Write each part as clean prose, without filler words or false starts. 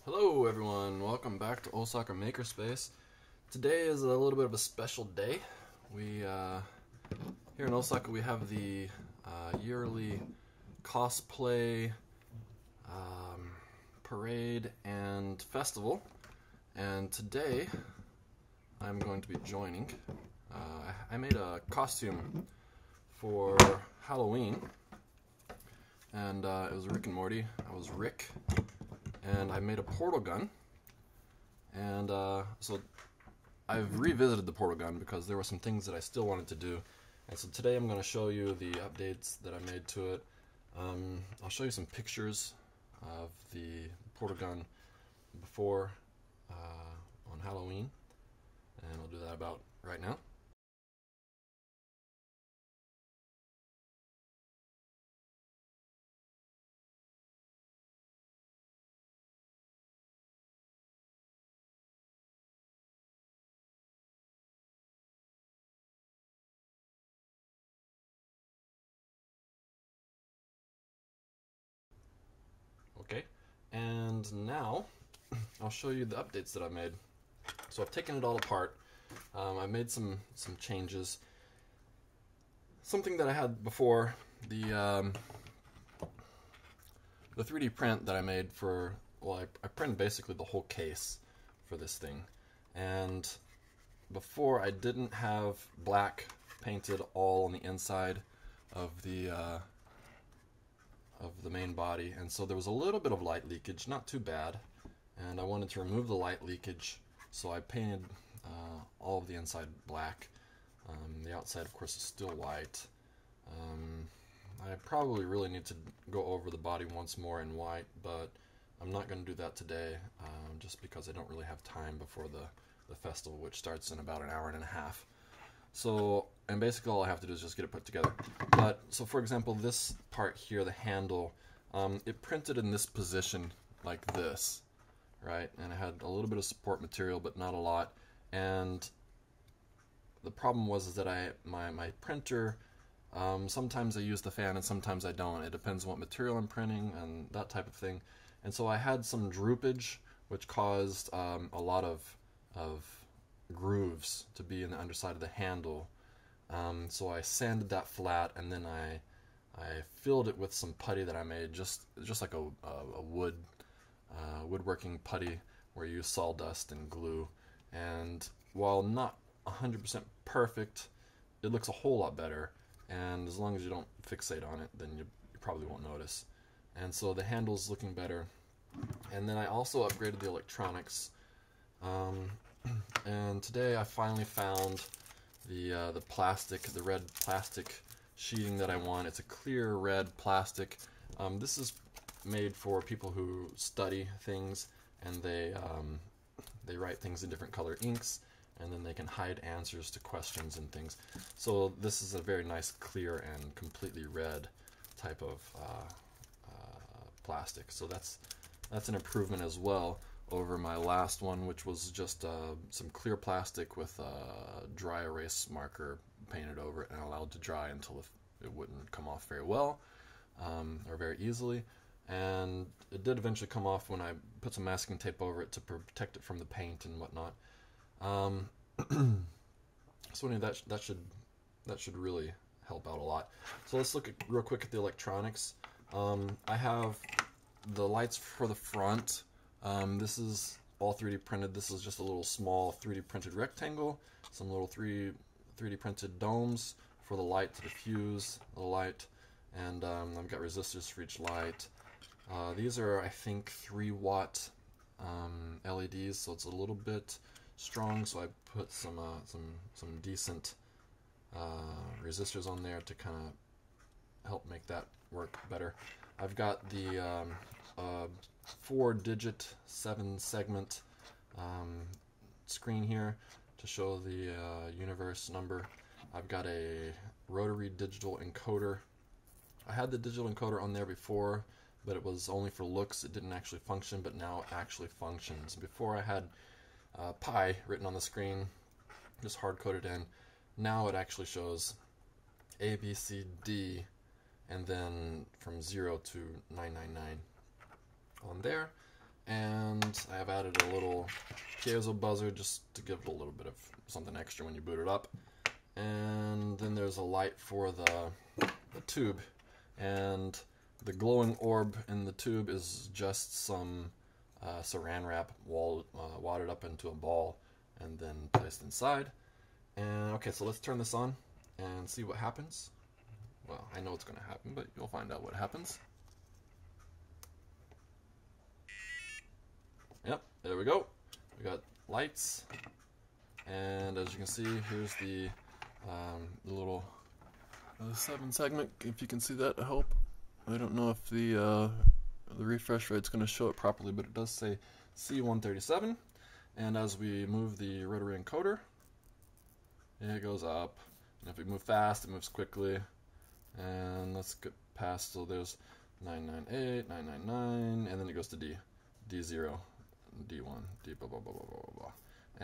Hello everyone, welcome back to Osaka Makerspace. Today is a little bit of a special day. We here in Osaka we have the yearly cosplay parade and festival, and today I'm going to be joining. I made a costume for Halloween, and it was Rick and Morty. I was Rick, and I made a portal gun, and so I've revisited the portal gun because there were some things that I still wanted to do, and so today I'm going to show you the updates that I made to it. I'll show you some pictures of the portal gun before on Halloween, and I'll do that about right now. Okay, and now I'll show you the updates that I made. So I've taken it all apart. I made some changes. Something that I had before, the 3D print that I made for, well, I printed basically the whole case for this thing. And before I didn't have black painted all on the inside of the main body, and so there was a little bit of light leakage, not too bad, and I wanted to remove the light leakage, so I painted all of the inside black. The outside, of course, is still white. I probably really need to go over the body once more in white, but I'm not going to do that today, just because I don't really have time before the festival, which starts in about an hour and a half. So, and basically all I have to do is just get it put together. But, so for example, this part here, the handle, it printed in this position like this, right? And it had a little bit of support material, but not a lot. And the problem was that my printer, sometimes I use the fan and sometimes I don't. It depends on what material I'm printing and that type of thing. And so I had some droopage, which caused a lot of grooves to be in the underside of the handle. So I sanded that flat, and then I filled it with some putty that I made, just like a woodworking putty where you use sawdust and glue. And while not 100% perfect, it looks a whole lot better. And as long as you don't fixate on it, then you probably won't notice. And so the handle's looking better. And then I also upgraded the electronics. And today I finally found the plastic, the red plastic sheeting that I want. It's a clear red plastic. This is made for people who study things, and they write things in different color inks, and then they can hide answers to questions and things. So this is a very nice, clear, and completely red type of plastic. So that's an improvement as well over my last one, which was just some clear plastic with a dry erase marker painted over it and allowed to dry until it wouldn't come off very well or very easily. And it did eventually come off when I put some masking tape over it to protect it from the paint and whatnot. So anyway, that should really help out a lot. So let's look real quick at the electronics. I have the lights for the front. This is all 3D printed. This is just a little small 3D printed rectangle, some little 3D printed domes for the light to diffuse the light, and I've got resistors for each light. These are, I think, 3-watt LEDs, so it's a little bit strong, so I put some decent resistors on there to kind of help make that work better. I've got the 4-digit 7-segment screen here to show the universe number. I've got a rotary digital encoder. I had the digital encoder on there before, but it was only for looks. It didn't actually function, but now it actually functions. Before I had pi written on the screen, just hard-coded in. Now it actually shows A, B, C, D, and then from 0 to 999 on there. And I have added a little Piezo Buzzer just to give it a little bit of something extra when you boot it up. And then there's a light for the tube, and the glowing orb in the tube is just some saran wrap wadded up into a ball and then placed inside. And okay, so let's turn this on and see what happens. Well, I know what's going to happen, but you'll find out what happens. Yep, there we go. We got lights, and as you can see, here's the little 7 segment. If you can see that, I hope. I don't know if the refresh rate's going to show it properly, but it does say C137. And as we move the rotary encoder, it goes up. And if we move fast, it moves quickly. And let's get past. So there's 998, 999, and then it goes to D, D0, D1, D blah blah blah blah blah blah.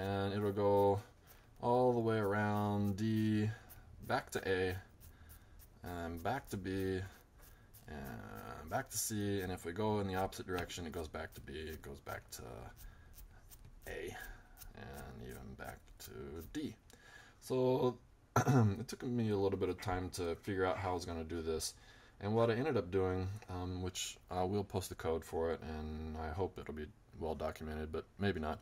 And it'll go all the way around D, back to A, and back to B, and back to C, and if we go in the opposite direction, it goes back to B, it goes back to A, and even back to D. So it took me a little bit of time to figure out how I was going to do this, and what I ended up doing, which I will post the code for it, and I hope it'll be well documented, but maybe not.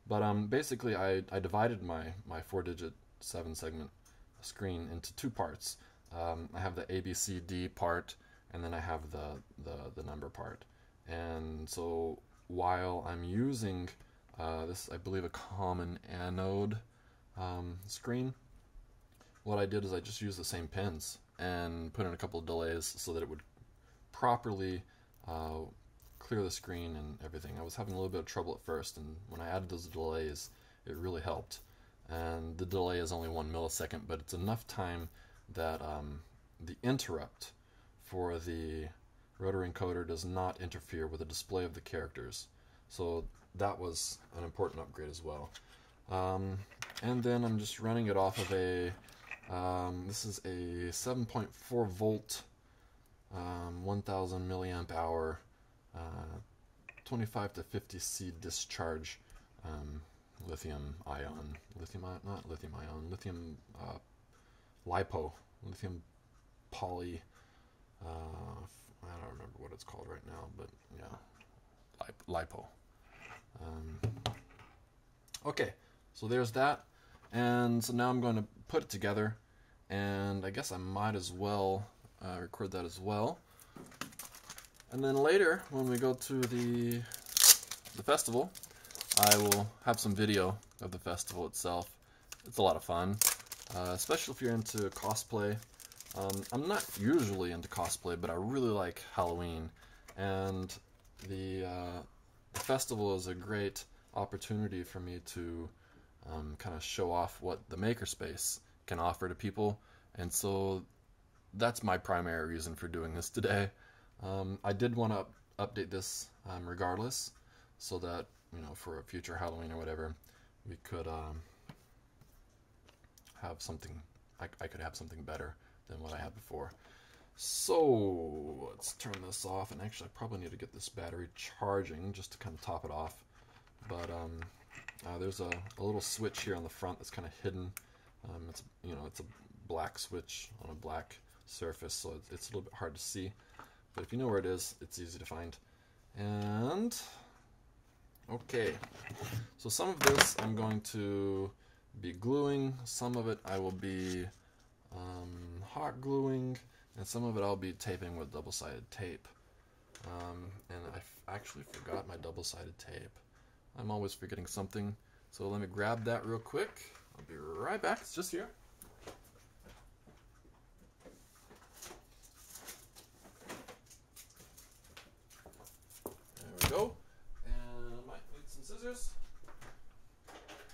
But basically, I divided my 4-digit 7-segment screen into 2 parts. I have the ABCD part, and then I have the number part. And so while I'm using this, I believe, a common anode screen, what I did is I just used the same pins and put in a couple of delays so that it would properly clear the screen and everything. I was having a little bit of trouble at first, and when I added those delays, it really helped. And the delay is only 1 millisecond, but it's enough time that the interrupt for the rotary encoder does not interfere with the display of the characters. So that was an important upgrade as well. And then I'm just running it off of a, this is a 7.4 volt, 1000 milliamp hour, 25 to 50 C discharge lithium poly, I don't remember what it's called right now, but yeah, lipo. Okay, so there's that, and so now I'm going to put it together, and I guess I might as well record that as well. And then later, when we go to the festival, I will have some video of the festival itself. It's a lot of fun, especially if you're into cosplay. I'm not usually into cosplay, but I really like Halloween, and the festival is a great opportunity for me to kind of show off what the makerspace can offer to people, and so that's my primary reason for doing this today. I did want to update this regardless, so that, you know, for a future Halloween or whatever, we could have something, I could have something better than what I had before. So let's turn this off, and actually I probably need to get this battery charging just to kind of top it off. But there's a little switch here on the front that's kind of hidden. It's, you know, it's a black switch on a black surface, so it's a little bit hard to see. But if you know where it is, it's easy to find. And okay, so some of this I'm going to be gluing, some of it I will be hot gluing, and some of it I'll be taping with double-sided tape. And I actually forgot my double-sided tape. I'm always forgetting something, so let me grab that real quick. I'll be right back. It's just here. There we go. And I might need some scissors.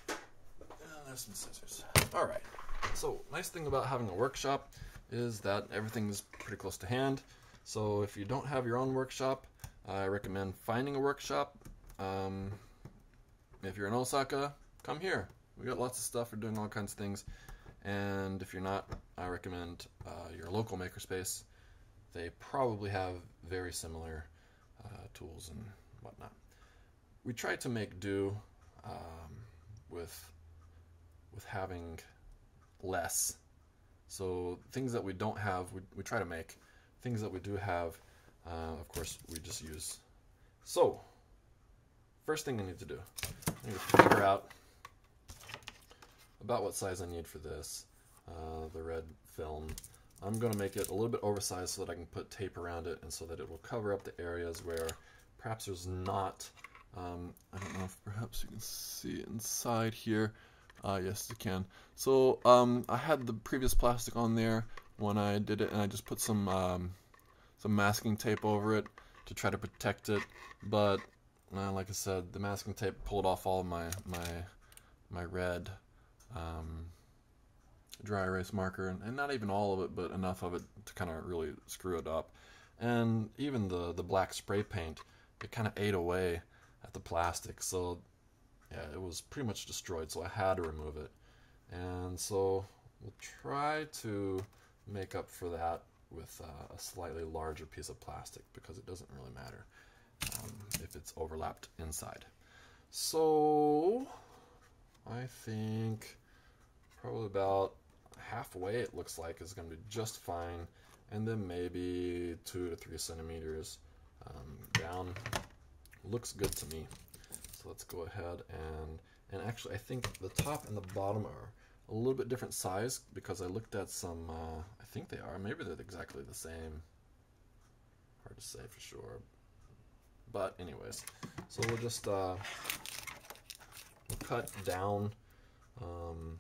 And there's some scissors. All right. So, nice thing about having a workshop is that everything's pretty close to hand. So if you don't have your own workshop, I recommend finding a workshop. If you're in Osaka, come here. We got lots of stuff. We're doing all kinds of things. And if you're not, I recommend your local makerspace. They probably have very similar tools and whatnot. We try to make do with having less. So things that we don't have, we try to make. Things that we do have, of course, we just use. So, first thing I need to do, I need to figure out about what size I need for this, the red film. I'm going to make it a little bit oversized so that I can put tape around it and so that it will cover up the areas where perhaps there's not, I don't know if perhaps you can see inside here. Yes, you can. So I had the previous plastic on there when I did it, and I just put some masking tape over it to try to protect it. But like I said, the masking tape pulled off all of my red dry erase marker, and not even all of it, but enough of it to kind of really screw it up. And even the black spray paint, it kind of ate away at the plastic. So yeah, it was pretty much destroyed, so I had to remove it. And so we'll try to make up for that with a slightly larger piece of plastic, because it doesn't really matter if it's overlapped inside. So I think probably about halfway, it looks like, is going to be just fine, and then maybe 2 to 3 centimeters down looks good to me. So let's go ahead and actually I think the top and the bottom are a little bit different size, because I looked at some, I think they are, maybe they're exactly the same, hard to say for sure, but anyways, so we'll just we'll cut down, and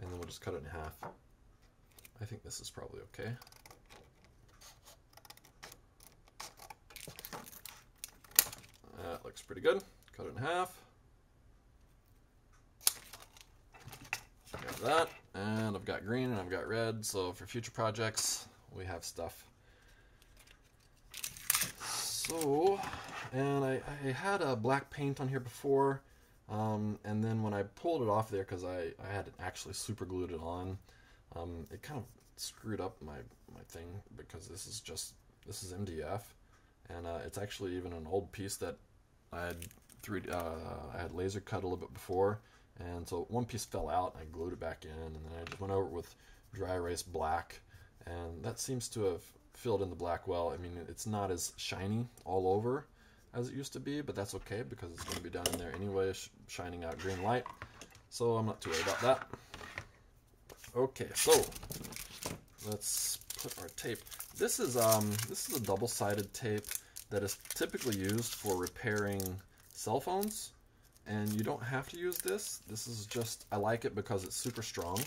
then we'll just cut it in half. I think this is probably okay. That looks pretty good. Cut it in half. Got that, and I've got green and I've got red, so for future projects we have stuff. So, and I had a black paint on here before, and then when I pulled it off there, because I had actually super glued it on, it kind of screwed up my thing, because this is MDF, and it's actually even an old piece that I had laser cut a little bit before, and so one piece fell out, and I glued it back in, and then I just went over it with dry erase black, and that seems to have filled in the black well. I mean, it's not as shiny all over as it used to be, but that's okay, because it's going to be down in there anyway, shining out green light, so I'm not too worried about that. Okay, so let's put our tape. This is a double-sided tape that is typically used for repairing cell phones, and you don't have to use this. This is just, I like it because it's super strong,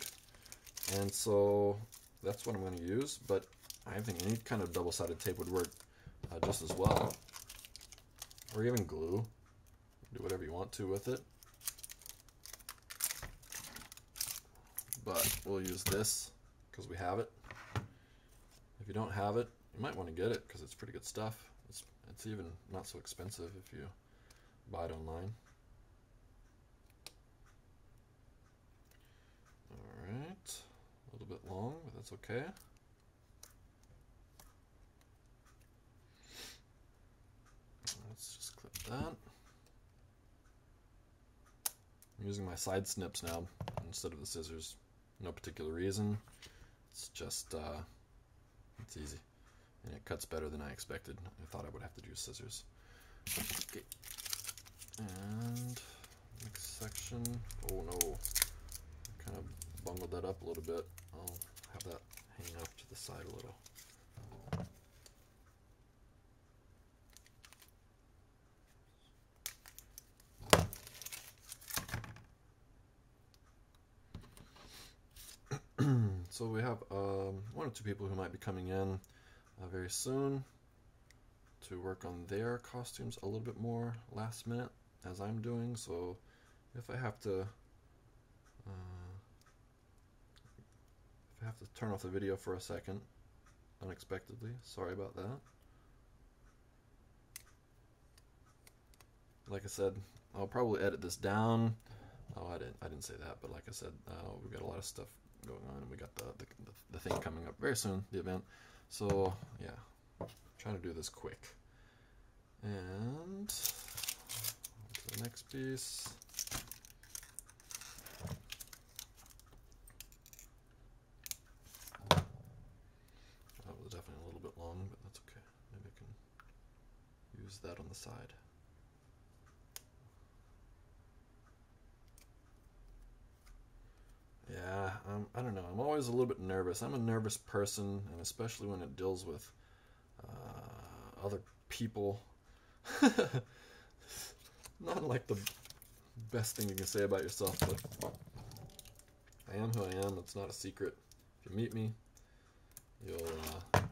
and so that's what I'm going to use, but I think any kind of double-sided tape would work just as well, or even glue. Do whatever you want to with it, but we'll use this because we have it. If you don't have it, you might want to get it because it's pretty good stuff. It's even not so expensive if you buy it online. Alright, a little bit long, but that's okay. Let's just clip that. I'm using my side snips now instead of the scissors. No particular reason. It's just, it's easy. And it cuts better than I expected. I thought I would have to use scissors. Okay. And next section. Oh no. Kind of bungled that up a little bit. I'll have that hang up to the side a little. So we have 1 or 2 people who might be coming in very soon to work on their costumes a little bit more last minute, as I'm doing. So if I have to turn off the video for a second unexpectedly, sorry about that. Like I said, I'll probably edit this down Oh, I didn't say that, but like I said, we got a lot of stuff going on, and we got the thing coming up very soon, the event. So yeah, trying to do this quick. And the next piece. That was definitely a little bit long, but that's okay. Maybe I can use that on the side. Yeah, I don't know. I'm always a little bit nervous. I'm a nervous person, and especially when it deals with other people. Not like the best thing you can say about yourself, but I am who I am. It's not a secret. If you meet me, you'll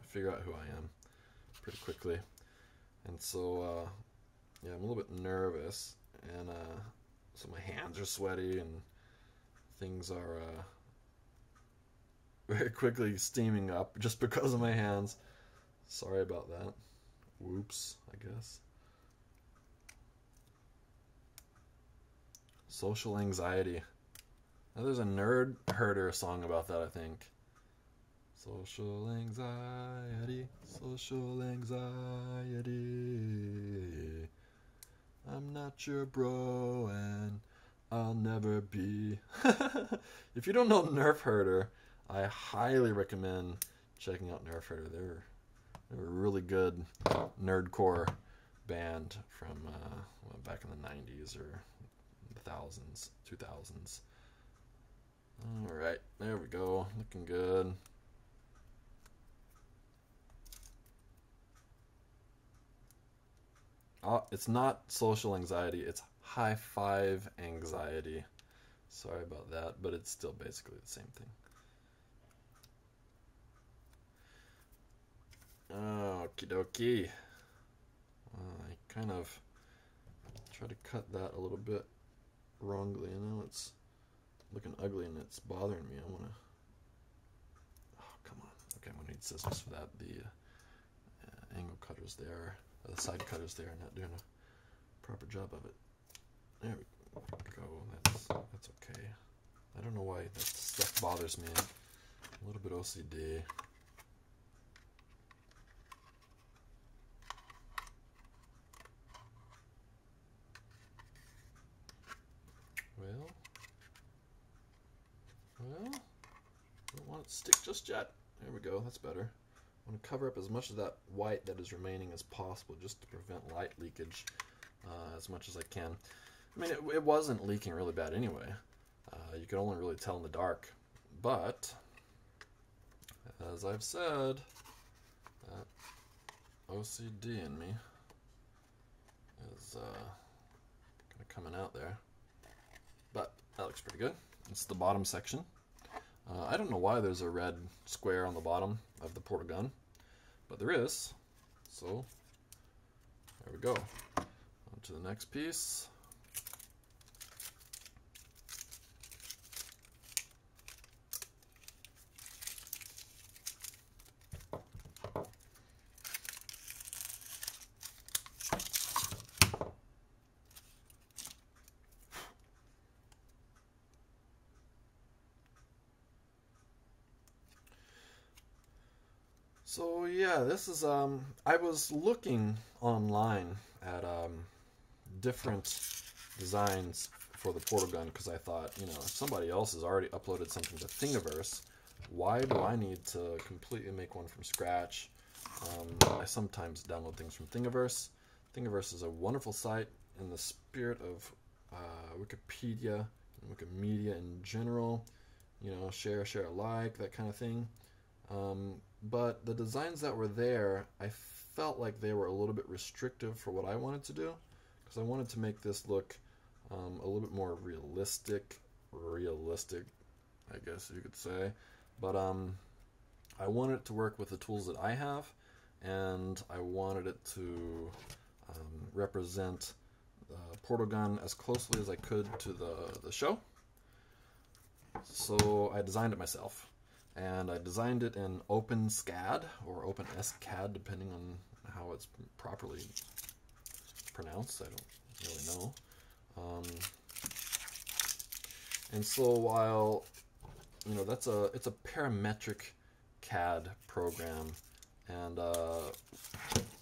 figure out who I am pretty quickly. And so, yeah, I'm a little bit nervous, and so my hands are sweaty, and things are very quickly steaming up just because of my hands. Sorry about that. Whoops, I guess. Social anxiety. Now there's a Nerd Herder song about that, I think. Social anxiety, social anxiety. I'm not your bro and I'll never be. If you don't know Nerf Herder, I highly recommend checking out Nerf Herder. They're a really good nerdcore band from well, back in the 90s or the 2000s. Alright, there we go. Looking good. It's not social anxiety, it's high five anxiety. Sorry about that, but it's still basically the same thing. Okie dokie. I kind of tried to cut that a little bit wrongly, and now it's looking ugly and it's bothering me. I want to... Oh, come on. Okay, I'm going to need scissors for that. The angle cutters there, the side cutters there, are not doing a proper job of it. There we go. That's okay. I don't know why that stuff bothers me. A little bit OCD. Well, don't want it to stick just yet. There we go, that's better. I want to cover up as much of that white that is remaining as possible, just to prevent light leakage as much as I can. I mean, it wasn't leaking really bad anyway. You could only really tell in the dark. But, as I've said, that OCD in me is kind of coming out there. But that looks pretty good. It's the bottom section. I don't know why there's a red square on the bottom of the portal gun, but there is. So there we go. On to the next piece. So yeah, this is, I was looking online at different designs for the portal gun because I thought, you know, if somebody else has already uploaded something to Thingiverse, why do I need to completely make one from scratch? I sometimes download things from Thingiverse. Thingiverse is a wonderful site in the spirit of Wikipedia and Wikimedia in general. You know, share alike, that kind of thing. But the designs that were there, I felt like they were a little bit restrictive for what I wanted to do, because I wanted to make this look a little bit more realistic, I guess you could say. But I wanted it to work with the tools that I have, and I wanted it to represent the portal gun as closely as I could to the show. So I designed it myself. And I designed it in OpenSCAD, or OpenSCAD, depending on how it's properly pronounced. I don't really know. And so while, you know, it's a parametric CAD program, and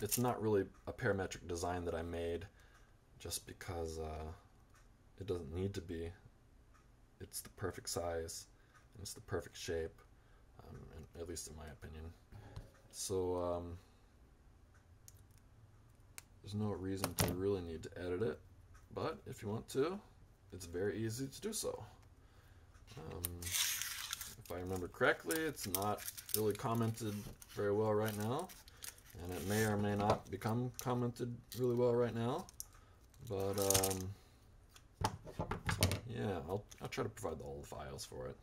it's not really a parametric design that I made just because it doesn't need to be. It's the perfect size, and it's the perfect shape, at least in my opinion. So there's no reason to really need to edit it, but if you want to, it's very easy to do so. If I remember correctly, it's not really commented very well right now, and it may or may not become commented really well right now, but yeah, I'll try to provide all the files for it.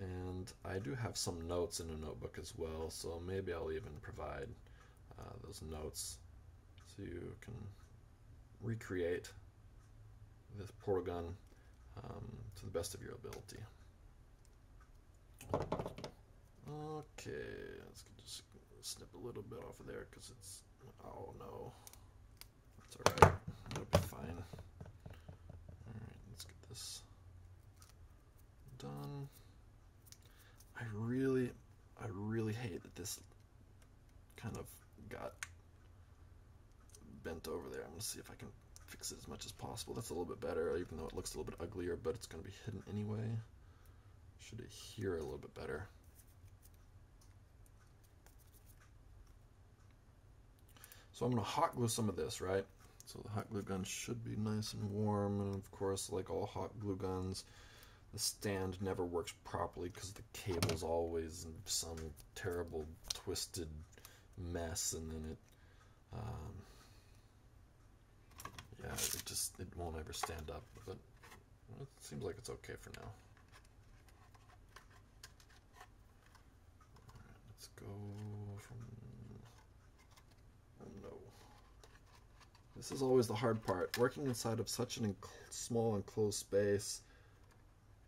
And I do have some notes in a notebook as well, so maybe I'll even provide those notes so you can recreate this portal gun to the best of your ability. Okay, let's just snip a little bit off of there because it's, oh no, it's alright, it'll be fine. Alright, let's get this done. I really hate that this kind of got bent over there. I'm going to see if I can fix it as much as possible. That's a little bit better, even though it looks a little bit uglier, but it's going to be hidden anyway. Should adhere a little bit better. So I'm going to hot glue some of this, right? So the hot glue gun should be nice and warm, and of course, like all hot glue guns, the stand never works properly because the cable's always in some terrible twisted mess, and then it yeah, it won't ever stand up, but it seems like it's okay for now. Alright, let's go from, oh no. This is always the hard part, working inside of such a small enclosed space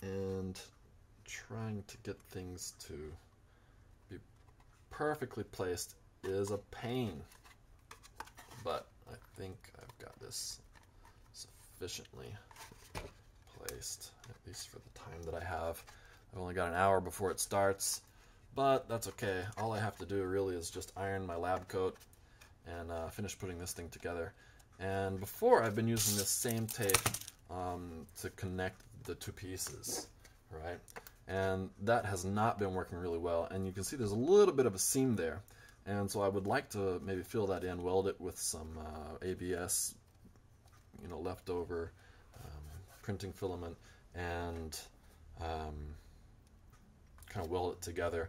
and trying to get things to be perfectly placed is a pain, but I think I've got this sufficiently placed, at least for the time that I have. I've only got an hour before it starts, but that's okay. All I have to do really is just iron my lab coat and finish putting this thing together. And before, I've been using this same tape to connect the two pieces, right? And that has not been working really well, and you can see there's a little bit of a seam there. And so I would like to maybe fill that in, weld it with some ABS, you know, leftover printing filament, and kind of weld it together.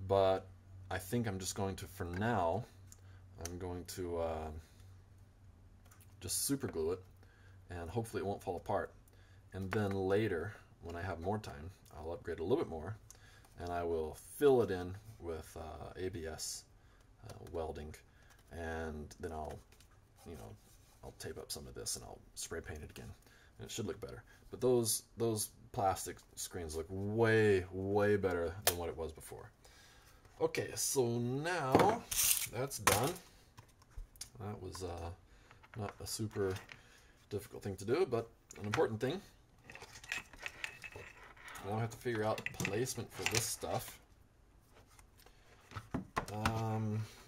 But I think I'm just going to, for now, I'm going to just super glue it, and hopefully it won't fall apart. And then later, when I have more time, I'll upgrade a little bit more, and I will fill it in with ABS welding, and then I'll tape up some of this and I'll spray paint it again, and it should look better. But those plastic screens look way better than what it was before. Okay, so now that's done. That was not a super difficult thing to do, but an important thing. Now I have to figure out placement for this stuff.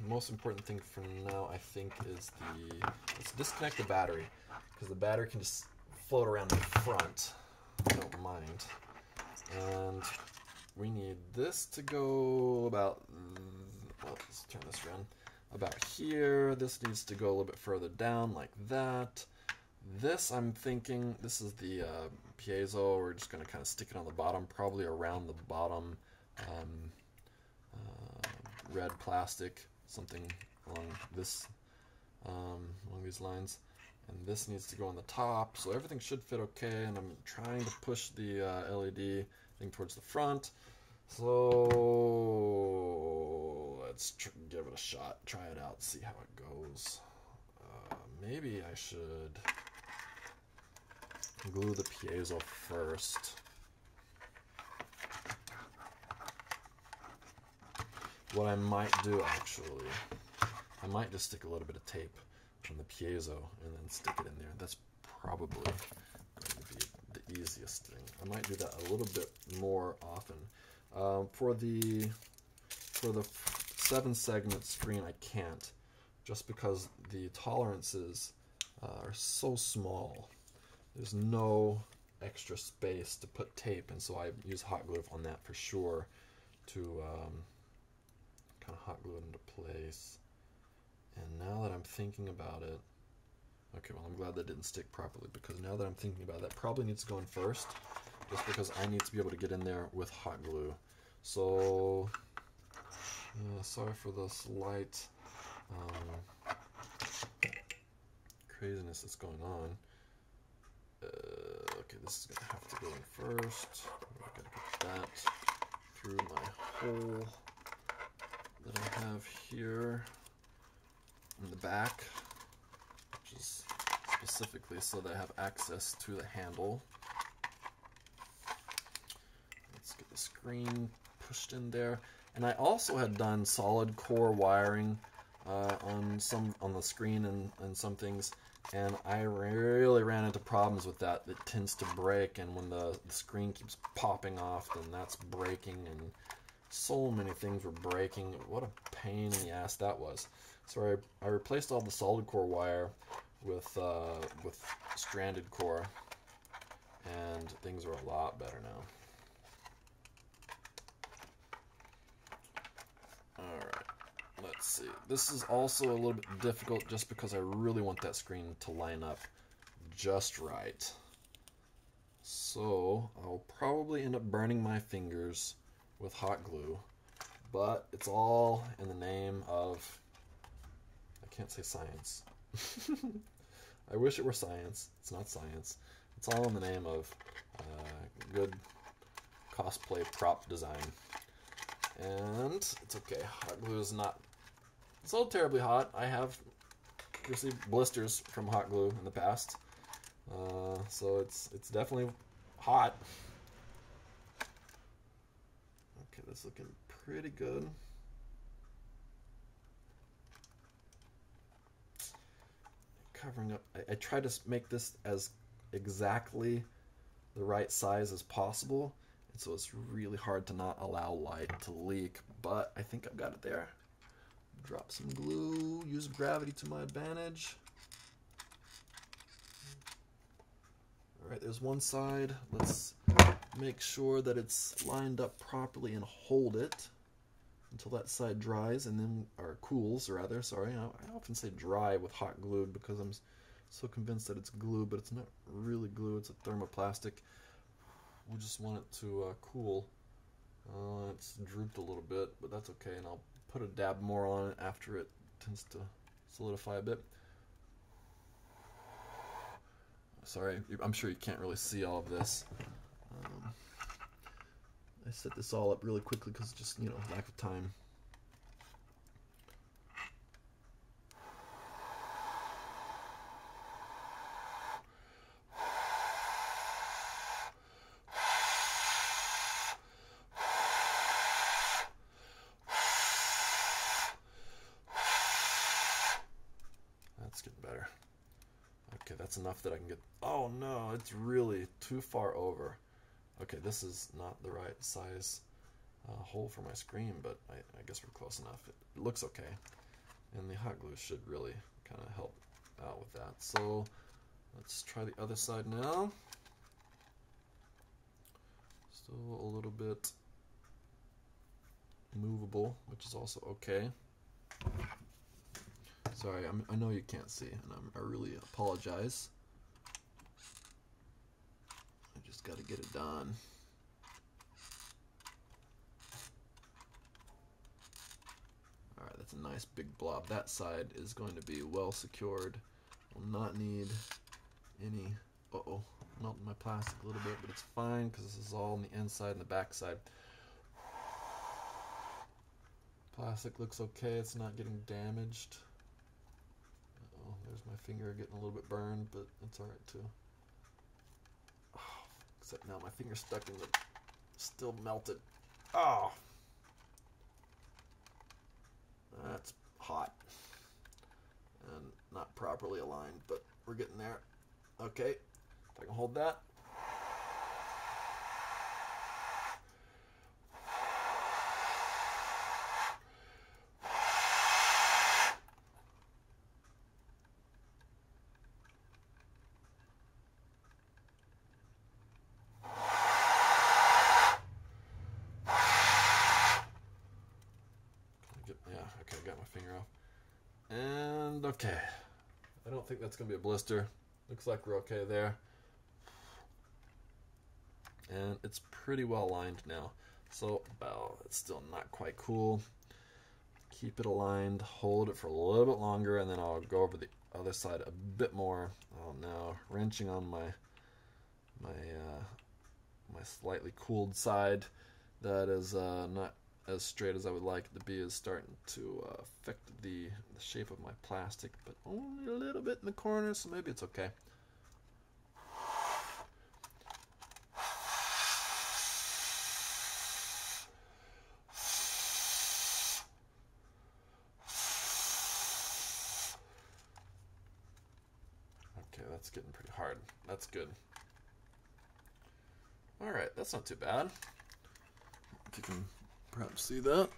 Most important thing for now, I think, is let's disconnect the battery, because the battery can just float around the front. I don't mind. And we need this to go about, well, let's turn this around, about here. This needs to go a little bit further down, like that. This, I'm thinking, this is the piezo. We're just going to kind of stick it on the bottom, probably around the bottom red plastic, something along these lines. And this needs to go on the top, so everything should fit okay. And I'm trying to push the LED thing towards the front. So let's give it a shot, try it out, see how it goes. Maybe I should glue the piezo first. What I might do, actually, I might just stick a little bit of tape on the piezo and then stick it in there. That's probably going to be the easiest thing. I might do that a little bit more often. For the 7-segment screen, I can't, just because the tolerances are so small. There's no extra space to put tape, and so I use hot glue on that for sure to kind of hot glue it into place. And now that I'm thinking about it, okay, well, I'm glad that didn't stick properly, because now that I'm thinking about it, that probably needs to go in first, just because I need to be able to get in there with hot glue. So, yeah, sorry for the slight craziness that's going on. Okay, this is going to have to go in first. I've got to get that through my hole that I have here in the back, which is specifically so that I have access to the handle. Let's get the screen pushed in there. And I also had done solid core wiring on the screen and some things, and I really ran into problems with that. It tends to break, and when the screen keeps popping off, then that's breaking, and so many things were breaking. What a pain in the ass that was. So I replaced all the solid core wire with stranded core, and things are a lot better now. Alright, let's see. This is also a little bit difficult just because I really want that screen to line up just right. So I'll probably end up burning my fingers with hot glue, but it's all in the name of, I can't say science. I wish it were science. It's not science. It's all in the name of good cosplay prop design. And it's okay. Hot glue is not so terribly hot. I have received blisters from hot glue in the past, so it's definitely hot. Okay, that's looking pretty good. Covering up. I try to make this as exactly the right size as possible, and so it's really hard to not allow light to leak, but I think I've got it there. Drop some glue, use gravity to my advantage. Alright, there's one side. Let's make sure that it's lined up properly and hold it until that side dries, and then, or cools rather, sorry. I often say dry with hot glue because I'm so convinced that it's glue, but it's not really glue, it's a thermoplastic. We just want it to cool. It's drooped a little bit, but that's okay, and I'll put a dab more on it after it tends to solidify a bit. Sorry, I'm sure you can't really see all of this. I set this all up really quickly because just, lack of time. That's getting better. Okay, that's enough that I can get... Oh no, it's really too far over. Okay, this is not the right size hole for my screen, but I guess we're close enough. It looks okay. And the hot glue should really kind of help out with that. So let's try the other side now. Still a little bit movable, which is also okay. Sorry, I know you can't see, and I really apologize. I just got to get it done. Alright, that's a nice big blob. That side is going to be well secured. Will not need any... Uh-oh, melting my plastic a little bit, but it's fine because this is all on the inside and the back side. Plastic looks okay, it's not getting damaged. Uh-oh, there's my finger getting a little bit burned, but it's alright too. Oh, except now my finger's stuck in the... still melted. Oh! That's hot. And not properly aligned, but we're getting there. Okay, if I can hold that. And okay, I don't think that's going to be a blister. Looks like we're okay there. And it's pretty well lined now. So, well, it's still not quite cool. Keep it aligned, hold it for a little bit longer, and then I'll go over the other side a bit more. Oh no, wrenching on my slightly cooled side that is not as straight as I would like it to be is starting to affect the shape of my plastic, but only a little bit in the corner, so maybe it's okay. Okay, that's getting pretty hard. That's good. Alright, that's not too bad. You can perhaps see that.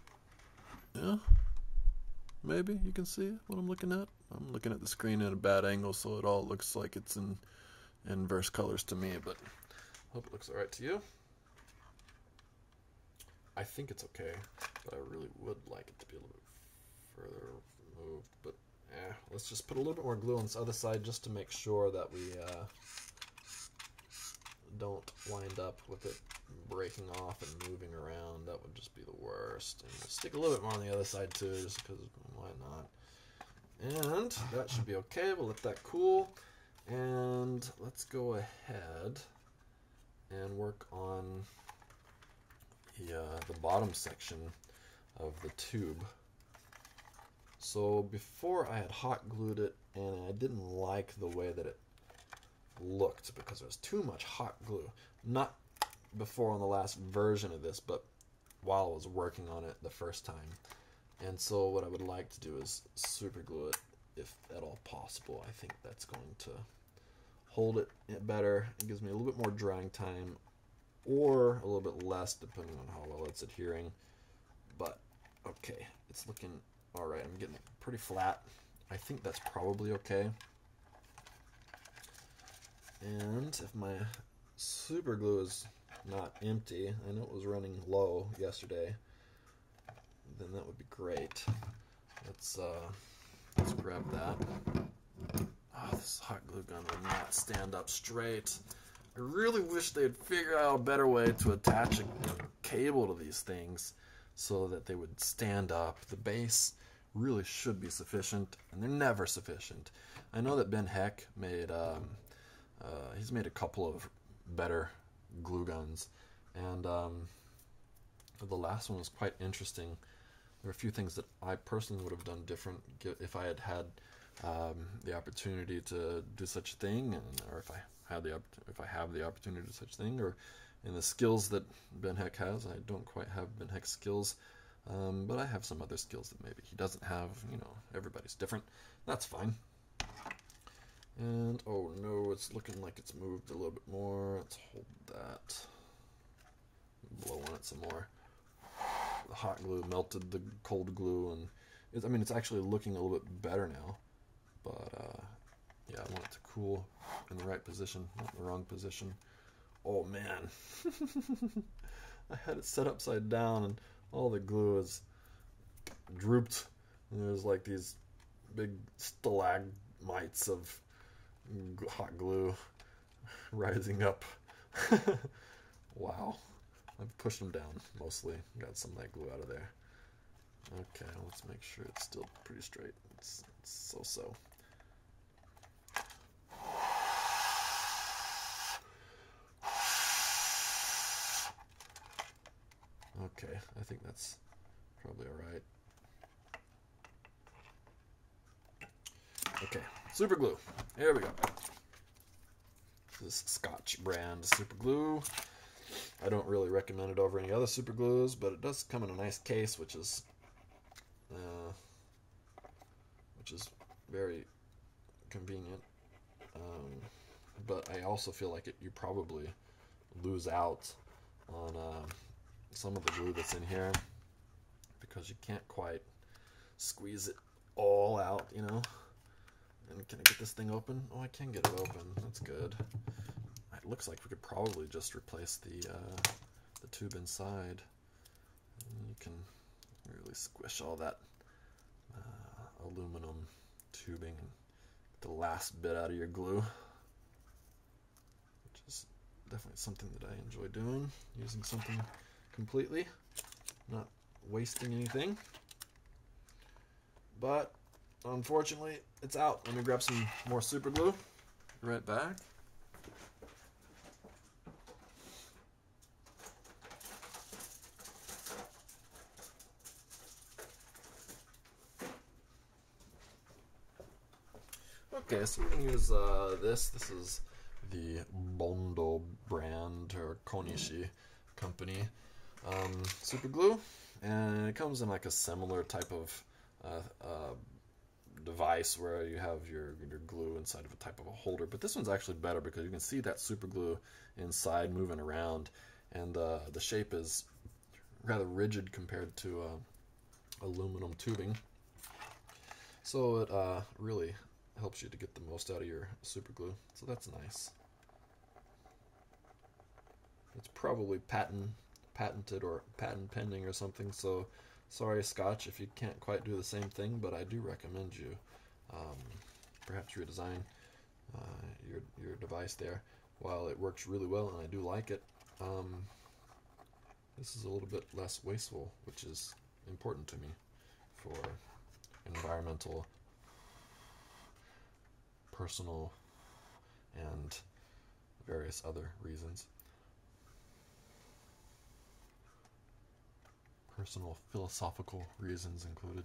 Yeah? Maybe you can see what I'm looking at. I'm looking at the screen at a bad angle, so it all looks like it's in inverse colors to me, but hope it looks alright to you. I think it's okay, but I really would like it to be a little bit further moved, but let's just put a little bit more glue on this other side just to make sure that we don't wind up with it breaking off and moving around. That would just be the worst. And we'll stick a little bit more on the other side too, just because why not? And that should be okay. We'll let that cool. And let's go ahead and work on the bottom section of the tube. So before I had hot glued it, and I didn't like the way that it looked because there was too much hot glue. Not before on the last version of this, but while I was working on it the first time. And so what I would like to do is super glue it if at all possible. I think that's going to hold it better. It gives me a little bit more drying time or a little bit less depending on how well it's adhering. But okay, it's looking alright. I'm getting it pretty flat. I think that's probably okay. And if my super glue is not empty, I know it was running low yesterday, then that would be great. Let's grab that. Oh, this hot glue gun will not stand up straight. I really wish they'd figure out a better way to attach a cable to these things so that they would stand up. The base really should be sufficient, and they're never sufficient. I know that Ben Heck made he's made a couple of better glue guns, and the last one was quite interesting. There were a few things that I personally would have done different if I had had the opportunity to do such a thing, or if I have the opportunity to do such a thing, or in the skills that Ben Heck has. I don't quite have Ben Heck's skills, but I have some other skills that maybe he doesn't have. You know, everybody's different. That's fine. And, oh no, it's looking like it's moved a little bit more. Let's hold that. Blow on it some more. The hot glue melted the cold glue, and I mean, it's actually looking a little bit better now. But, yeah, I want it to cool in the right position, not in the wrong position. Oh man. I had it set upside down, and all the glue is drooped. And there's like these big stalagmites of hot glue rising up. Wow. I've pushed them down mostly. Got some of that glue out of there. Okay, let's make sure it's still pretty straight. It's so-so. Okay, I think that's probably alright. Okay, super glue. Here we go. This is Scotch brand super glue. I don't really recommend it over any other super glues, but it does come in a nice case, which is very convenient. But I also feel like you probably lose out on some of the glue that's in here because you can't quite squeeze it all out, you know. And can I get this thing open? Oh, I can get it open. That's good. It looks like we could probably just replace the tube inside. And you can really squish all that aluminum tubing and get the last bit out of your glue, which is definitely something that I enjoy doing, using something completely, not wasting anything. But unfortunately, it's out. Let me grab some more super glue. Be right back. Okay, so we're going to use this. This is the Bondo brand, or Konishi company super glue, and it comes in like a similar type of device where you have your glue inside of a type of a holder, but this one's actually better because you can see that super glue inside moving around, and the shape is rather rigid compared to aluminum tubing, so it really helps you to get the most out of your super glue, so that's nice. It's probably patented or patent pending or something, so sorry Scotch if you can't quite do the same thing, but I do recommend you perhaps redesign your device there. While it works really well and I do like it, this is a little bit less wasteful, which is important to me for environmental, personal, and various other reasons. Personal philosophical reasons included.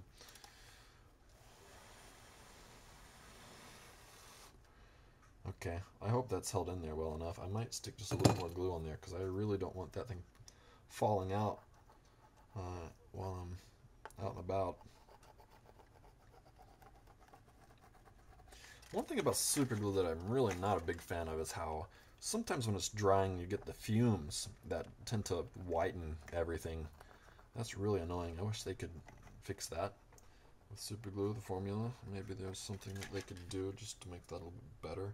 Okay, I hope that's held in there well enough. I might stick just a little more glue on there because I really don't want that thing falling out while I'm out and about. One thing about super glue that I'm really not a big fan of is how sometimes when it's drying you get the fumes that tend to whiten everything. That's really annoying. I wish they could fix that with super glue, the formula. Maybe there's something that they could do just to make that a little bit better.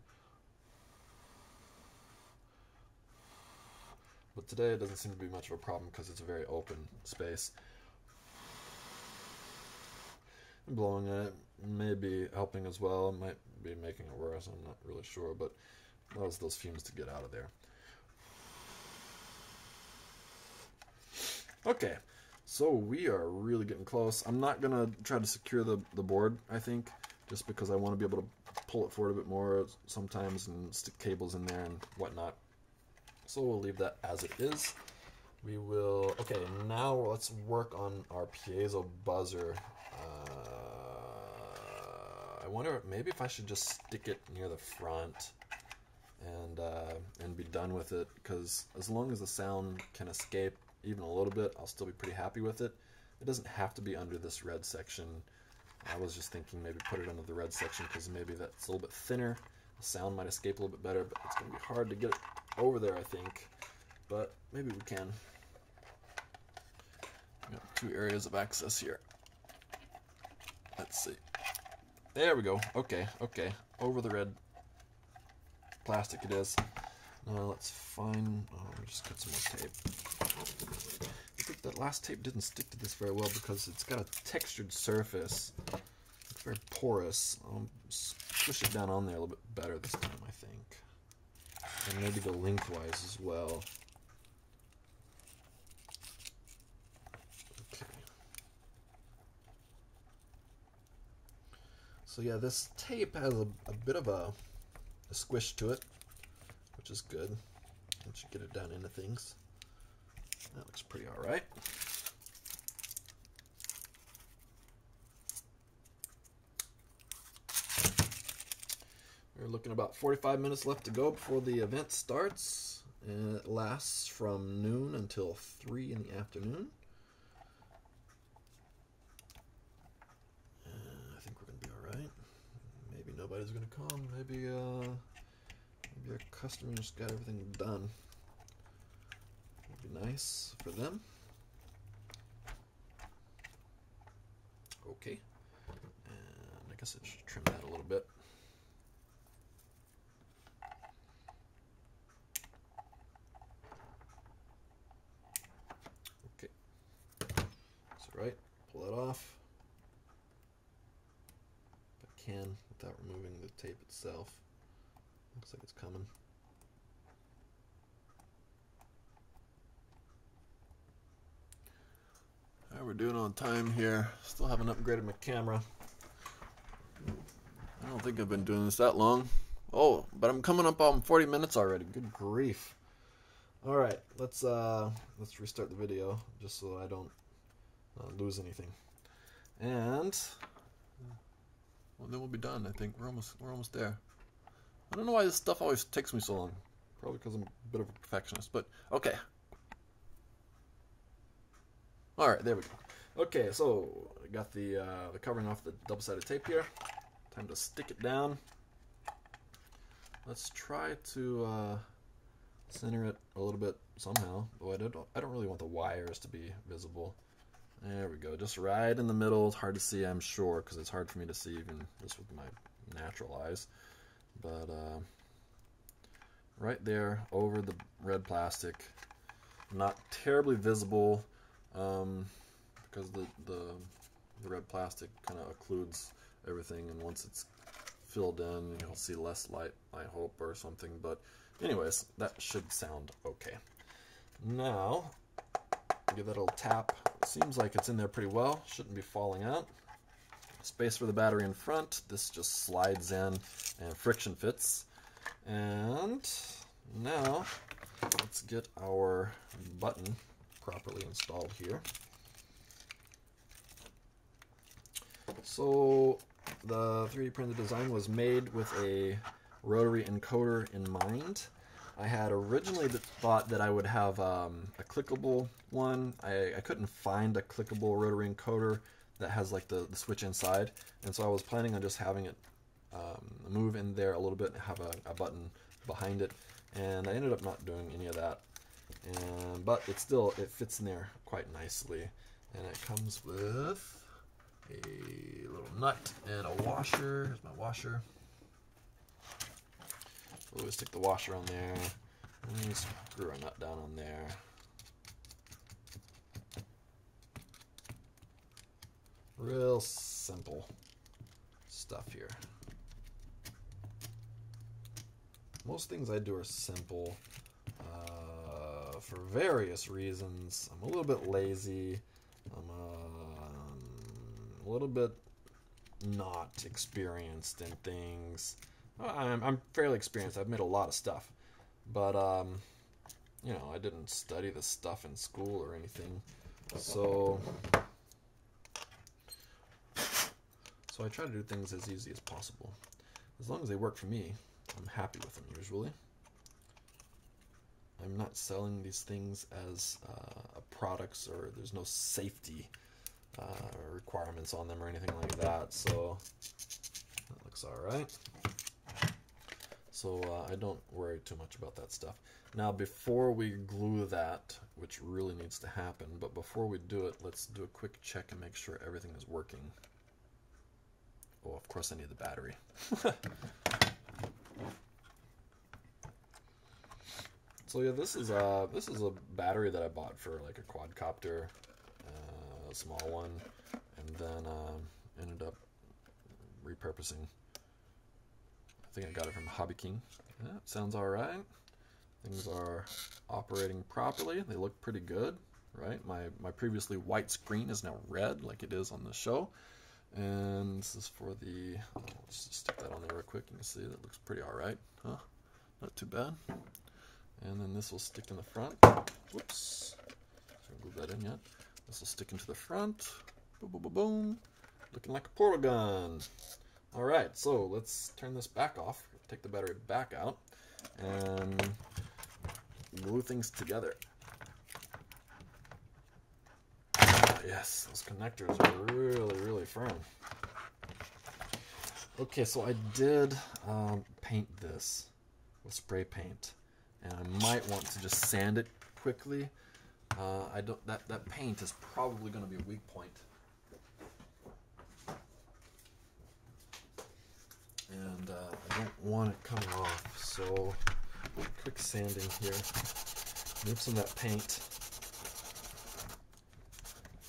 But today it doesn't seem to be much of a problem because it's a very open space. And blowing it may be helping as well. It might be making it worse. I'm not really sure, but allows those fumes to get out of there. Okay, so we are really getting close. I'm not going to try to secure the board, I think, just because I want to be able to pull it forward a bit more sometimes and stick cables in there and whatnot. So we'll leave that as it is. We will, okay, now let's work on our Piezo Buzzer. I wonder maybe if I should just stick it near the front and be done with it, because as long as the sound can escape even a little bit, I'll still be pretty happy with it. It doesn't have to be under this red section. I was just thinking maybe put it under the red section because maybe that's a little bit thinner. The sound might escape a little bit better, but it's going to be hard to get it over there, I think. But maybe we can. We got two areas of access here. Let's see. There we go. Okay, okay. Over the red plastic it is. Now let's find... Oh, we just got some more tape. I think that last tape didn't stick to this very well because it's got a textured surface. It's very porous. I'll push it down on there a little bit better this time, I think. And maybe go lengthwise as well. Okay. So yeah, this tape has a bit of a squish to it, which is good. Once you get it down into things. That looks pretty alright. We're looking about 45 minutes left to go before the event starts, and it lasts from noon until 3 in the afternoon. I think we're going to be alright. Maybe nobody's going to come. Maybe our customers got everything done. Would be nice for them. Okay. And I guess I should trim that a little bit. Okay. That's right. Pull that off. If I can without removing the tape itself. Looks like it's coming. Alright, we're doing on time here. Still haven't upgraded my camera. I don't think I've been doing this that long. Oh, but I'm coming up on 40 minutes already. Good grief. Alright, let's restart the video just so I don't lose anything. And well, then we'll be done. I think we're almost there. I don't know why this stuff always takes me so long. Probably because I'm a bit of a perfectionist, but okay. Alright, there we go. Okay, so I got the covering off the double-sided tape here. Time to stick it down. Let's try to center it a little bit somehow. Oh, I don't really want the wires to be visible. There we go, just right in the middle. It's hard to see, I'm sure, because it's hard for me to see even just with my natural eyes. But right there over the red plastic, not terribly visible because the red plastic kind of occludes everything, and once it's filled in, you'll see less light, I hope, or something. But anyways, that should sound okay. Now, give that a little tap. Seems like it's in there pretty well. Shouldn't be falling out. Space for the battery in front. This just slides in and friction fits. And now, let's get our button properly installed here. So, the 3D printed design was made with a rotary encoder in mind. I had originally thought that I would have a clickable one. I couldn't find a clickable rotary encoder that has like the switch inside, and so I was planning on just having it move in there a little bit and have a button behind it, and I ended up not doing any of that. But it fits in there quite nicely, and it comes with a little nut and a washer. Here's my washer. We'll stick the washer on there, and screw a nut down on there. Real simple stuff here. Most things I do are simple for various reasons. I'm a little bit lazy. I'm a little bit not experienced in things. I'm fairly experienced. I've made a lot of stuff, but you know, I didn't study this stuff in school or anything, so I try to do things as easy as possible. As long as they work for me, I'm happy with them usually. I'm not selling these things as products, or there's no safety requirements on them or anything like that, so that looks alright. So I don't worry too much about that stuff. Now, before we glue that, which really needs to happen, but before we do it, let's do a quick check and make sure everything is working. Oh, of course I need the battery. So yeah, this is a battery that I bought for like a quadcopter, a small one, and then ended up repurposing. I think I got it from Hobby King. Yeah, sounds all right. Things are operating properly. They look pretty good, right? My previously white screen is now red, like it is on the show. And this is for the. Let's just stick that on there real quick. You can see that looks pretty all right, huh? Not too bad. And then this will stick in the front. Whoops. Haven't glued that in yet. This will stick into the front. Boom, boom, boom, boom. Looking like a portal gun. All right, so let's turn this back off. Take the battery back out and glue things together. Ah, yes, those connectors are really, really firm. Okay, so I did paint this with spray paint, and I might want to just sand it quickly. That paint is probably going to be a weak point. And I don't want it coming off, so quick sanding here. Move some of that paint,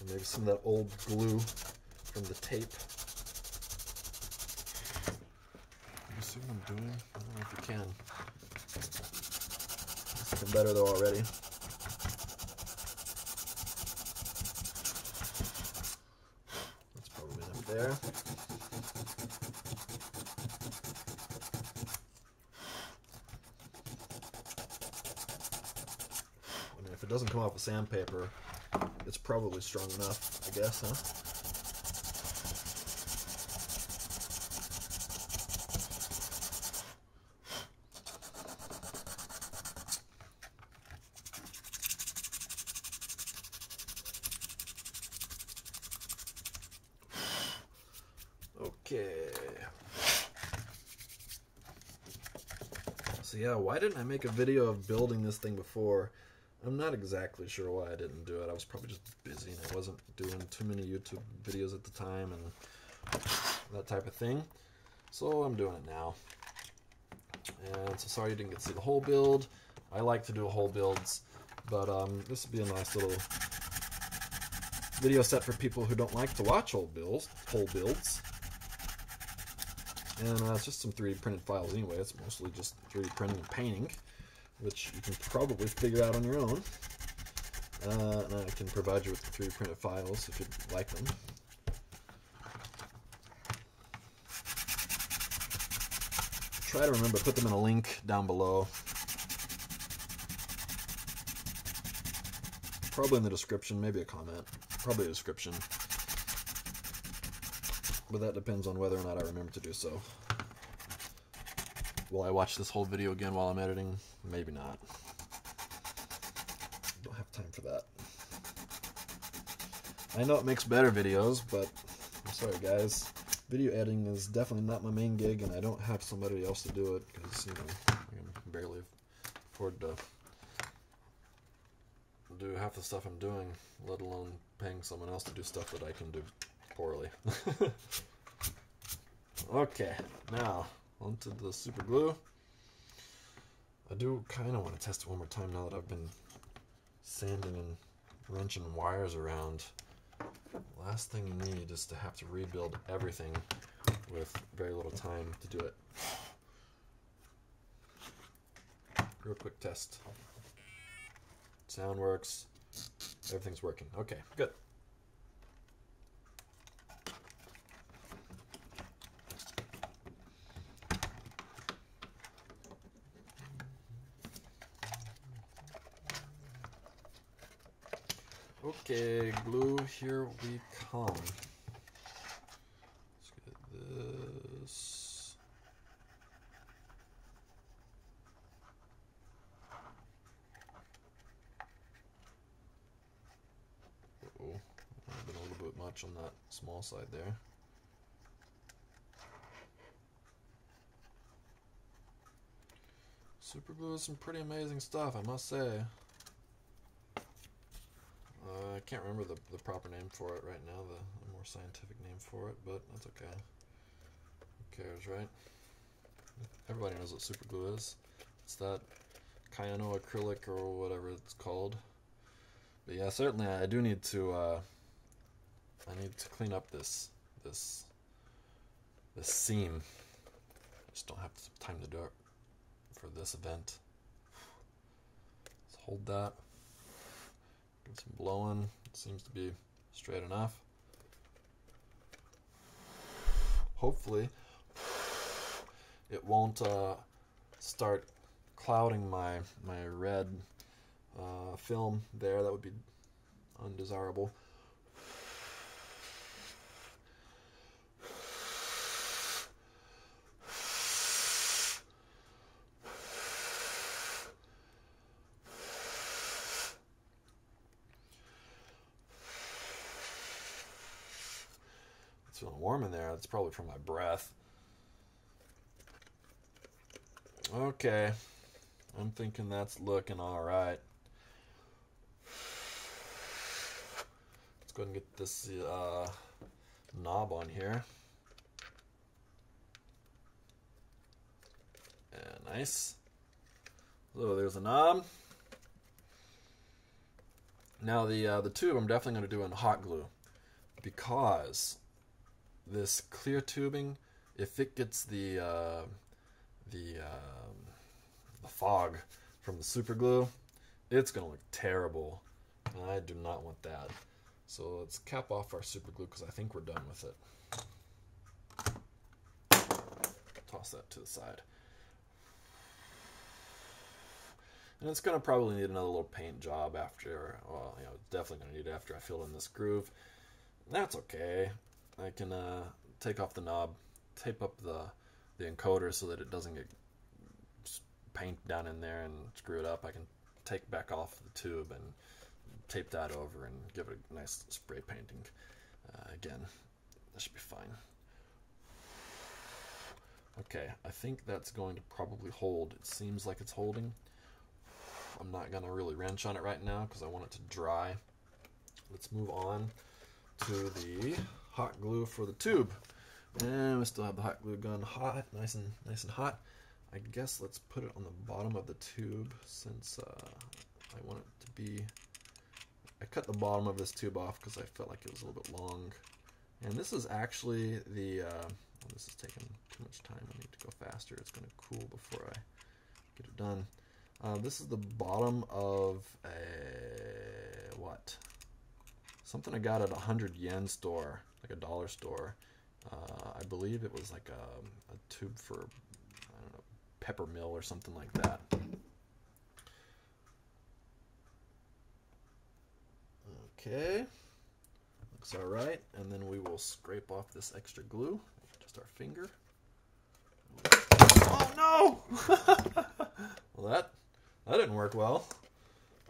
and maybe some of that old glue from the tape. see what I'm doing? I don't know if you can. It's looking better though already. That's probably enough there. I mean, if it doesn't come off with sandpaper, it's probably strong enough, I guess, huh? Okay. So yeah, why didn't I make a video of building this thing before? I'm not exactly sure why I didn't do it. I was probably just busy and I wasn't doing too many YouTube videos at the time and that type of thing. So I'm doing it now. And so sorry you didn't get to see the whole build. I like to do whole builds, but this would be a nice little video set for people who don't like to watch whole builds. And it's just some 3D printed files anyway. It's mostly just 3D printing and painting, which you can probably figure out on your own. And I can provide you with the 3D printed files if you'd like them. Try to remember to put them in a link down below. Probably in the description, maybe a comment. Probably a description. But that depends on whether or not I remember to do so. Will I watch this whole video again while I'm editing? Maybe not. Don't have time for that. I know it makes better videos, but I'm sorry guys. Video editing is definitely not my main gig, and I don't have somebody else to do it because, you know, I can barely afford to do half the stuff I'm doing, let alone paying someone else to do stuff that I can do poorly. Okay, now onto the super glue. I do kind of want to test it one more time now that I've been sanding and wrenching wires around. Last thing you need is to have to rebuild everything with very little time to do it. Real quick test. Sound works. Everything's working. Okay, good. Okay, glue, here we come. Let's get this. Uh-oh, might have been a little bit much on that small side there. Superglue is some pretty amazing stuff, I must say. I can't remember the proper name for it right now, the more scientific name for it, but that's okay. Who cares, right? Everybody knows what superglue is. It's that cyanoacrylic or whatever it's called. But yeah, certainly I do need to clean up this seam. Just don't have time to do it for this event. Let's hold that. Get some blowing. It seems to be straight enough. Hopefully it won't start clouding my red film there. That would be undesirable. It's feeling warm in there. It's probably from my breath. Okay, I'm thinking that's looking all right. Let's go ahead and get this knob on here. And nice. So there's the knob. Now the tube I'm definitely going to do in hot glue, because this clear tubing, if it gets the the fog from the super glue, it's going to look terrible. And I do not want that. So let's cap off our super glue because I think we're done with it. Toss that to the side. And it's going to probably need another little paint job after, well, you know, it's definitely going to need it after I fill in this groove. That's okay. I can take off the knob, tape up the encoder so that it doesn't get paint down in there and screw it up. I can take back off the tube and tape that over and give it a nice spray painting. Again, that should be fine. Okay, I think that's going to probably hold. It seems like it's holding. I'm not going to really wrench on it right now because I want it to dry. Let's move on to the hot glue for the tube. And we still have the hot glue gun hot, nice and hot. I guess let's put it on the bottom of the tube since I want it to be... I cut the bottom of this tube off because I felt like it was a little bit long. And this is actually the... this is taking too much time. I need to go faster. It's going to cool before I get it done. This is the bottom of a... what? Something I got at a 100 yen store, like a dollar store. I believe it was like a tube for, I don't know, pepper mill or something like that. Okay, looks all right. And then we will scrape off this extra glue, just our finger. Oh no! Well, that didn't work well.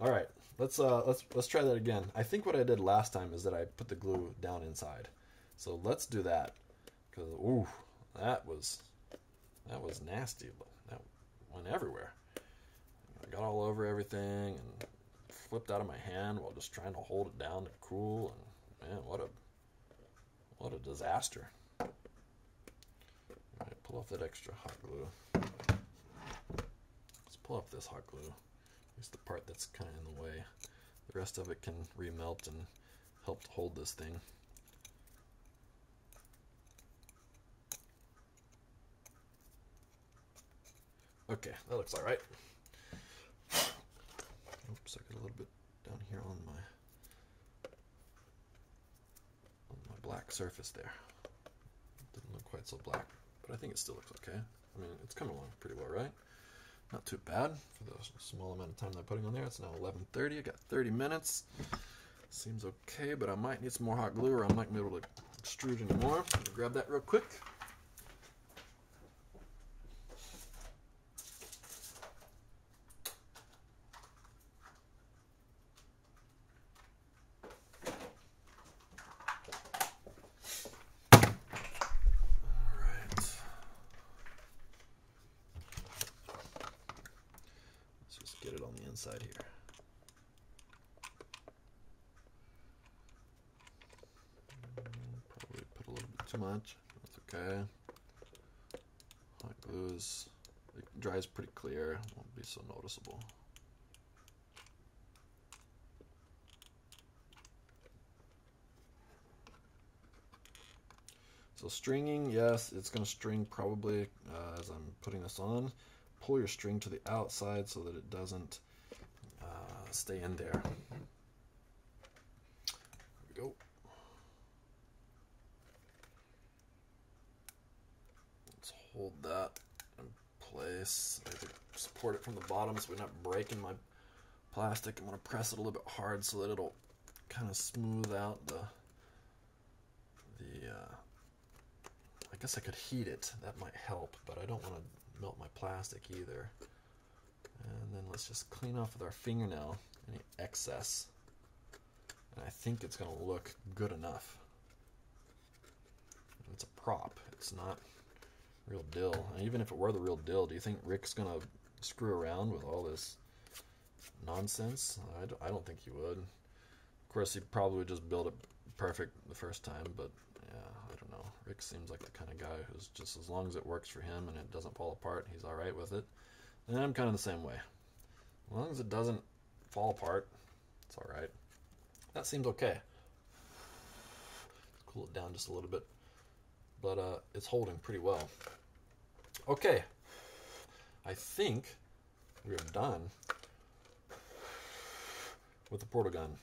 All right, let's try that again. I think what I did last time is that I put the glue down inside. So let's do that. Because ooh, that was nasty. That went everywhere. I got all over everything and flipped out of my hand while just trying to hold it down to cool. And man, what a disaster. All right, pull off that extra hot glue. Let's pull off this hot glue. It's the part that's kind of in the way. The rest of it can remelt and help to hold this thing. Okay, that looks all right. Oops, I got a little bit down here on my black surface there. Didn't look quite so black, but I think it still looks okay. I mean, it's coming along pretty well, right? Not too bad for the small amount of time that I'm putting on there. It's now 11:30. I got 30 minutes. Seems okay, but I might need some more hot glue, or I might be able to extrude anymore. Grab that real quick. Inside here. Probably put a little bit too much. That's okay. Hot glue is, it dries pretty clear. Won't be so noticeable. So stringing, yes, it's going to string probably as I'm putting this on. Pull your string to the outside so that it doesn't stay in there. There we go. Let's hold that in place. I have to support it from the bottom so we're not breaking my plastic. I'm going to press it a little bit hard so that it'll kind of smooth out the I guess I could heat it. That might help, but I don't want to melt my plastic either. And then let's just clean off with our fingernail any excess. And I think it's going to look good enough. And it's a prop. It's not real deal. And even if it were the real deal, do you think Rick's going to screw around with all this nonsense? I don't think he would. Of course, he probably would just build it perfect the first time, but yeah, I don't know. Rick seems like the kind of guy who's just, as long as it works for him and it doesn't fall apart, he's all right with it. And I'm kind of the same way. As long as it doesn't fall apart, it's all right. That seems okay. Cool it down just a little bit. But it's holding pretty well. Okay. I think we are done with the portal gun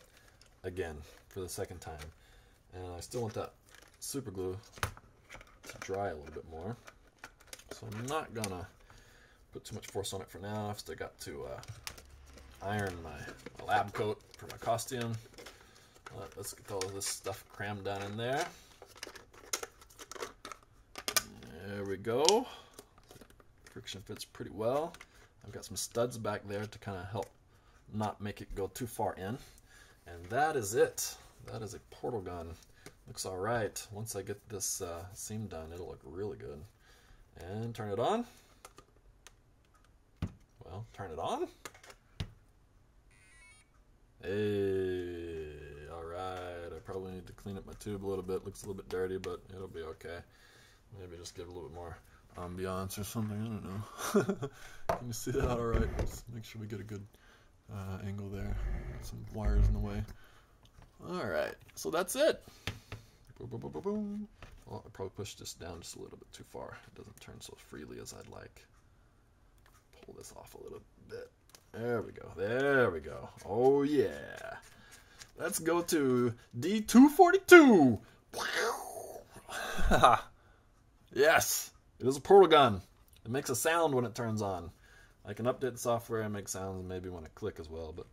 again for the second time. And I still want that super glue to dry a little bit more. So I'm not gonna put too much force on it for now. I've still got to iron my lab coat for my costume. Let's get all of this stuff crammed down in there. There we go. Friction fits pretty well. I've got some studs back there to kind of help not make it go too far in. And that is it. That is a portal gun. Looks alright. Once I get this seam done, it'll look really good. And turn it on. Well, turn it on. Hey, alright. I probably need to clean up my tube a little bit. Looks a little bit dirty, but it'll be okay. Maybe just give it a little bit more ambiance or something. I don't know. Can you see that alright? Let's make sure we get a good angle there. Some wires in the way. Alright, so that's it. Boom, boom, boom, boom, boom. Well, I probably pushed this down just a little bit too far. It doesn't turn so freely as I'd like. Pull this off a little bit. There we go. There we go. Oh yeah. Let's go to D242. Yes, it is a portal gun. It makes a sound when it turns on. I can update the software and make sounds maybe when it clicks as well, but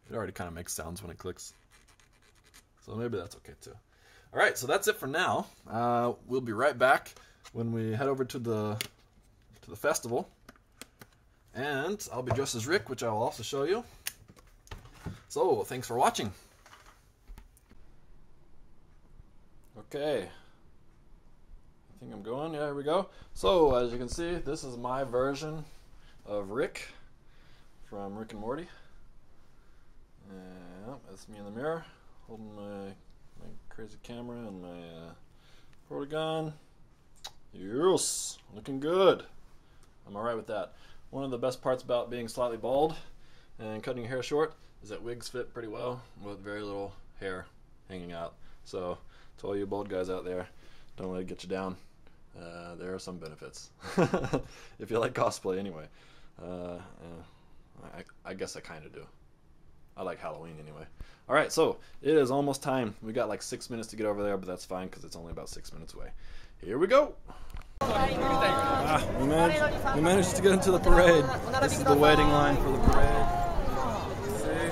it already kind of makes sounds when it clicks. So maybe that's okay too. Alright, so that's it for now. We'll be right back when we head over to the festival. And I'll be dressed as Rick, which I will also show you. So, thanks for watching. Okay. I think I'm going. Yeah, here we go. So, as you can see, this is my version of Rick from Rick and Morty. Yeah, that's me in the mirror, holding my crazy camera and my portal gun. Yes, looking good. I'm alright with that. One of the best parts about being slightly bald and cutting your hair short is that wigs fit pretty well with very little hair hanging out. So, to all you bald guys out there, don't let it get you down. There are some benefits. If you like cosplay anyway. I guess I kind of do. I like Halloween anyway. Alright, so it is almost time. We got like 6 minutes to get over there, but that's fine because it's only about 6 minutes away. Here we go! We managed to get into the parade. This is the waiting line for the parade. See?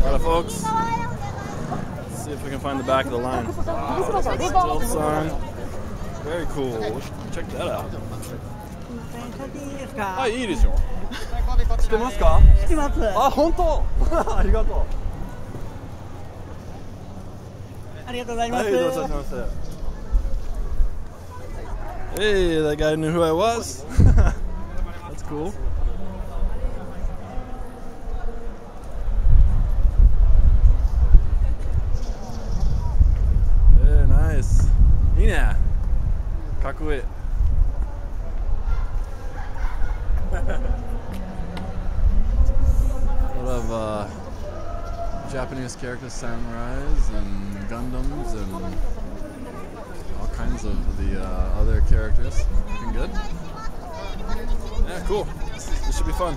A lot of folks. Let's see if we can find the back of the line. Wow, still sign. Very cool. Check that out. はい、いいですよ。知ってますか？知ってます。あ、本当。ありがとう。ありがとうございます。はい、どうぞします。Hey, that guy knew who I was. That's cool. Yeah, nice. いいね。かっこいい。A lot of Japanese characters, samurais, and Gundams, and all kinds of the other characters. Looking good. Yeah, cool. This should be fun.